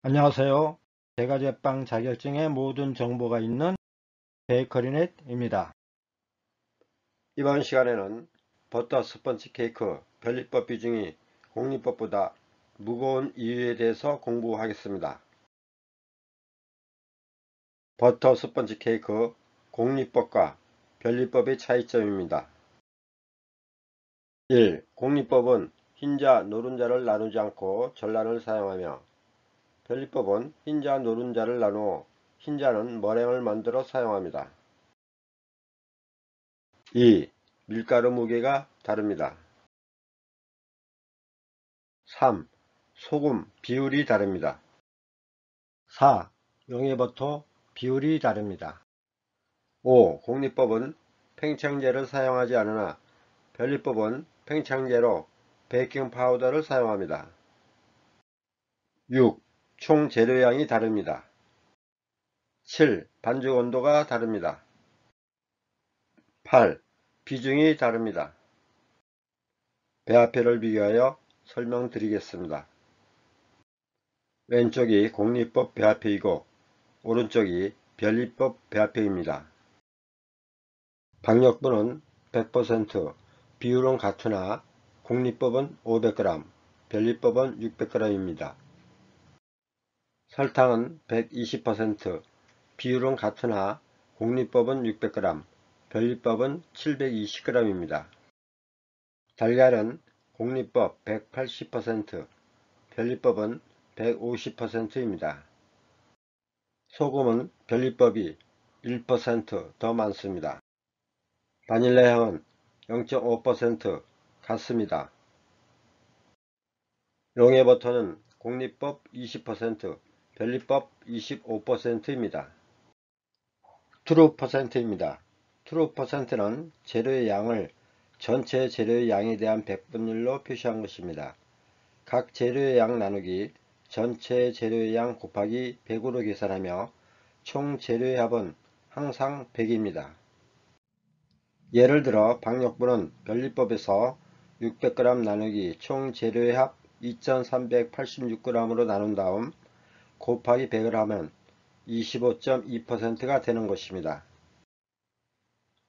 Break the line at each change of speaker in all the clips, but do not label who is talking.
안녕하세요. 제과제빵 자격증의 모든 정보가 있는 베이커리넷입니다. 이번 시간에는 버터 스펀지 케이크 변리법 비중이 공리법보다 무거운 이유에 대해서 공부하겠습니다. 버터 스펀지 케이크 공리법과 변리법의 차이점입니다. 1. 공리법은 흰자, 노른자를 나누지 않고 전란을 사용하며 변리법은 흰자, 노른자를 나누어 흰자는 머랭을 만들어 사용합니다. 2. 밀가루 무게가 다릅니다. 3. 소금 비율이 다릅니다. 4. 용해버터 비율이 다릅니다. 5. 공리법은 팽창제를 사용하지 않으나 변리법은 팽창제로 베이킹 파우더를 사용합니다. 6. 총 재료량이 다릅니다. 7. 반죽 온도가 다릅니다. 8. 비중이 다릅니다. 배합표를 비교하여 설명드리겠습니다. 왼쪽이 공리법 배합표이고 오른쪽이 변리법 배합표입니다. 박력분은 100%, 비율은 같으나 공리법은 500g, 변리법은 600g입니다. 설탕은 120%, 비율은 같으나 공리법은 600g, 변리법은 720g입니다. 달걀은 공리법 180%, 변리법은 150%입니다. 소금은 변리법이 1% 더 많습니다. 바닐라 향은 0.5% 같습니다. 용해버터는 공리법 20%, 변리법 25%입니다. 트루 퍼센트입니다. 트루 퍼센트는 재료의 양을 전체 재료의 양에 대한 백분율로 표시한 것입니다. 각 재료의 양 나누기 전체 재료의 양 곱하기 100으로 계산하며 총 재료의 합은 항상 100입니다. 예를 들어 박력분은 변리법에서 600g 나누기 총 재료의 합 2386g으로 나눈 다음 곱하기 100을 하면 25.2%가 되는 것입니다.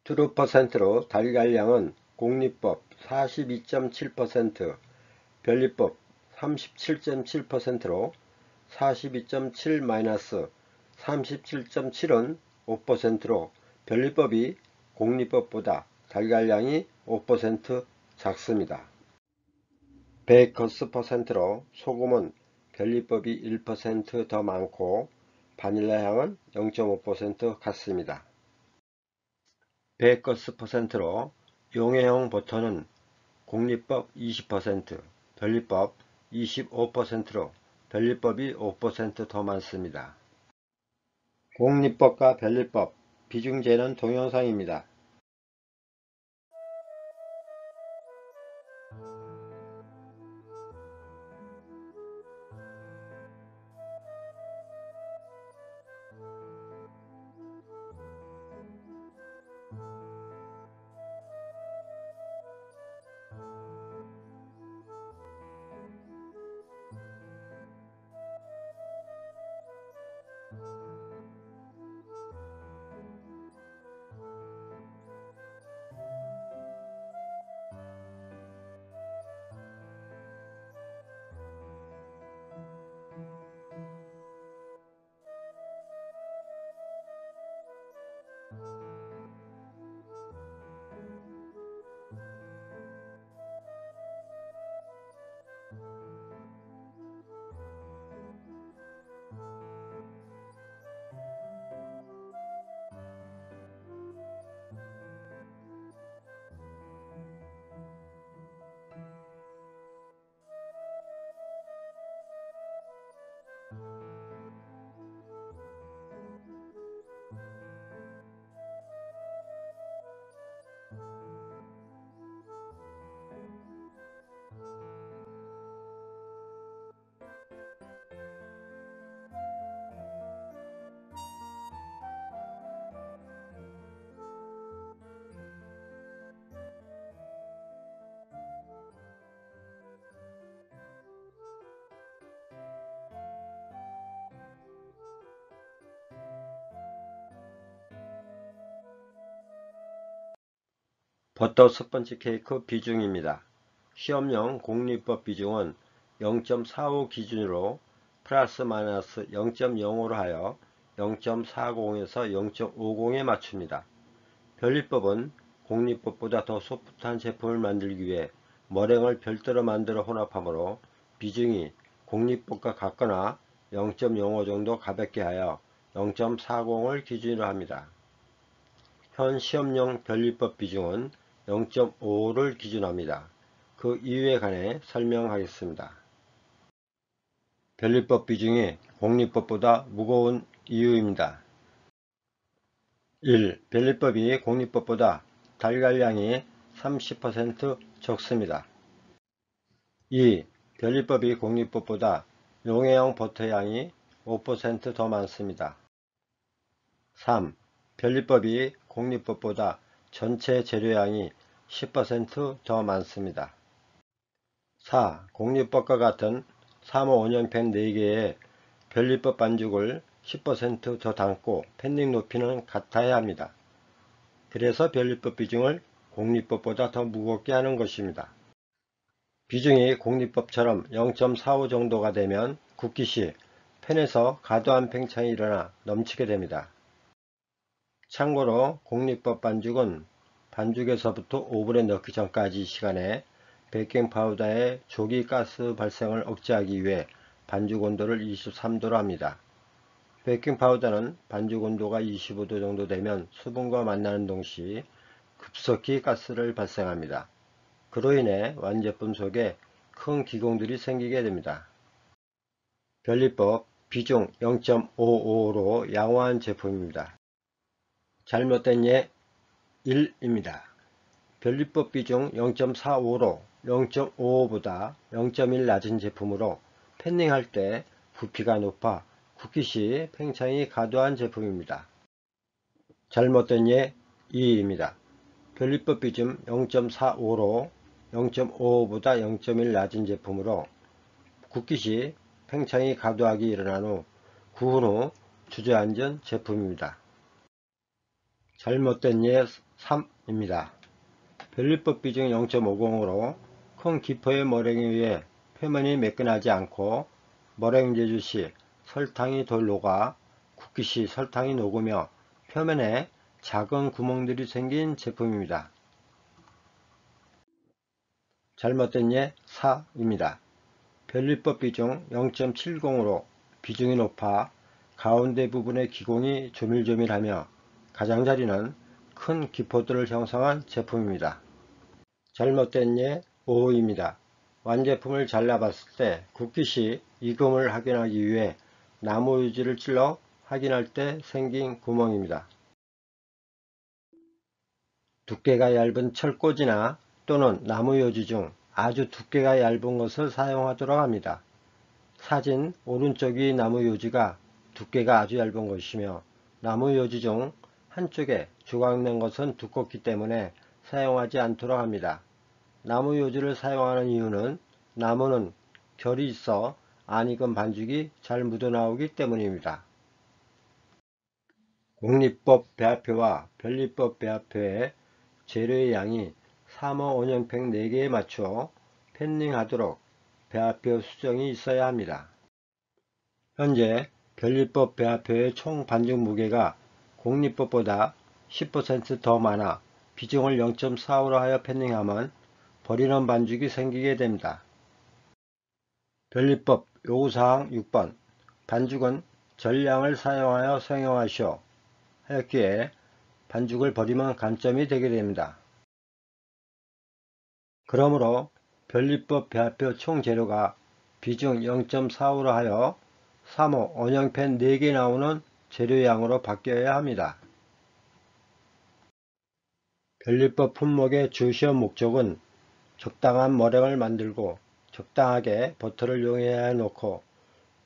트루 퍼센트로 달걀량은 공리법 42.7%, 변리법 37.7%로 42.7-37.7은 5%로 변리법이 공리법보다 달걀량이 5% 작습니다. 베이커스 퍼센트로 소금은 변리법이 1% 더 많고 바닐라 향은 0.5% 같습니다. 베이커스 퍼센트로 용해형 버터는 공리법 20%, 변리법 25%로 변리법이 5% 더 많습니다. 공리법과 변리법 비중제는 동영상입니다. 버터 스펀지 케이크 비중입니다. 시험용 공리법 비중은 0.45 기준으로 플러스 마이너스 0.05로 하여 0.40에서 0.50에 맞춥니다. 변리법은 공리법보다 더 소프트한 제품을 만들기 위해 머랭을 별도로 만들어 혼합하므로 비중이 공리법과 같거나 0.05 정도 가볍게 하여 0.40을 기준으로 합니다. 현 시험용 변리법 비중은 0.5를 기준합니다. 그 이유에 관해 설명하겠습니다. 변리법 비중이 공리법보다 무거운 이유입니다. 1. 변리법이 공리법보다 달걀량이 30% 적습니다. 2. 변리법이 공리법보다 용해형 버터양이 5% 더 많습니다. 3. 변리법이 공리법보다 전체 재료양이 10% 더 많습니다. 4. 공리법과 같은 3호 원형팬 4개에 변리법 반죽을 10% 더 담고 팬닝 높이는 같아야 합니다. 그래서 변리법 비중을 공리법보다 더 무겁게 하는 것입니다. 비중이 공리법처럼 0.45 정도가 되면 굽기 시 팬에서 과도한 팽창이 일어나 넘치게 됩니다. 참고로 공리법 반죽은 반죽에서부터 오븐에 넣기 전까지 시간에 베이킹 파우더의 조기 가스 발생을 억제하기 위해 반죽 온도를 23도로 합니다. 베이킹 파우더는 반죽 온도가 25도 정도 되면 수분과 만나는 동시 급속히 가스를 발생합니다. 그로 인해 완제품 속에 큰 기공들이 생기게 됩니다. 변리법 비중 0.55로 양호한 제품입니다. 잘못된 예 1입니다. 변리법 비중 0.45로 0.55보다 0.1 낮은 제품으로 팬닝할 때 부피가 높아 굽기 시 팽창이 과도한 제품입니다. 잘못된 예 2입니다. 변리법 비중 0.45로 0.55보다 0.1 낮은 제품으로 굽기 시 팽창이 과도하게 일어난 후 구운 후 주저앉은 제품입니다. 잘못된 예 3입니다. 변리법 비중 0.50으로 큰 기포의 머랭에 의해 표면이 매끈하지 않고 머랭 제조 시 설탕이 덜 녹아 굽기 시 설탕이 녹으며 표면에 작은 구멍들이 생긴 제품입니다. 잘못된 예 4입니다. 변리법 비중 0.70으로 비중이 높아 가운데 부분의 기공이 조밀조밀하며 가장자리는 큰 기포들을 형성한 제품입니다. 잘못된 예 5입니다. 완제품을 잘라봤을 때 굽기 시 익음을 확인하기 위해 나무 유지를 찔러 확인할 때 생긴 구멍입니다. 두께가 얇은 철꽂이나 또는 나무 요지 중 아주 두께가 얇은 것을 사용하도록 합니다. 사진 오른쪽이 나무 요지가 두께가 아주 얇은 것이며 나무 요지 중 한쪽에 조각낸 것은 두껍기 때문에 사용하지 않도록 합니다. 나무 요지를 사용하는 이유는 나무는 결이 있어 안 익은 반죽이 잘 묻어나오기 때문입니다. 공리법 배합표와 변리법 배합표의 재료의 양이 3호 원형팩 4개에 맞춰 팬닝하도록 배합표 수정이 있어야 합니다. 현재 변리법 배합표의 총 반죽 무게가 공리법보다 10% 더 많아 비중을 0.45로 하여 팬닝하면 버리는 반죽이 생기게 됩니다. 변리법 요구사항 6번 반죽은 전량을 사용하여 사용하시오 하였기에 반죽을 버리면 감점이 되게 됩니다. 그러므로 변리법 배합표 총 재료가 비중 0.45로 하여 3호 원형팬 4개 나오는 재료양으로 바뀌어야 합니다. 변리법 품목의 주 시험 목적은 적당한 머랭을 만들고 적당하게 버터를 용해에 넣고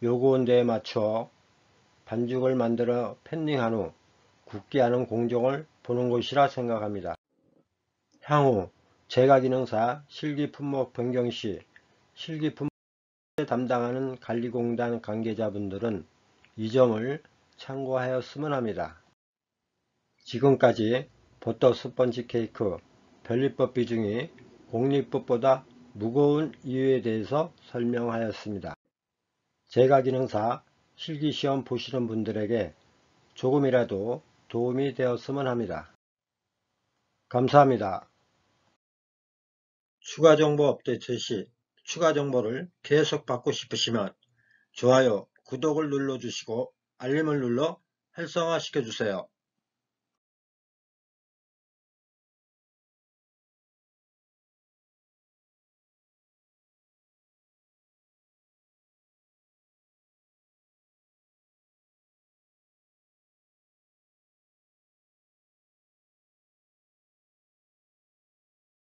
요구 온도에 맞추어 반죽을 만들어 팬닝한 후 굽게 하는 공정을 보는 것이라 생각합니다. 향후 제과기능사 실기품목 변경 시 실기품목을 담당하는 관리공단 관계자분들은 이 점을 참고하였으면 합니다. 지금까지 버터 스펀지 케이크 변리법 비중이 공리법보다 무거운 이유에 대해서 설명하였습니다. 제가기능사 실기시험 보시는 분들에게 조금이라도 도움이 되었으면 합니다. 감사합니다. 추가 정보 업데이트 시 추가 정보를 계속 받고 싶으시면 좋아요, 구독을 눌러주시고 알림을 눌러 활성화 시켜주세요.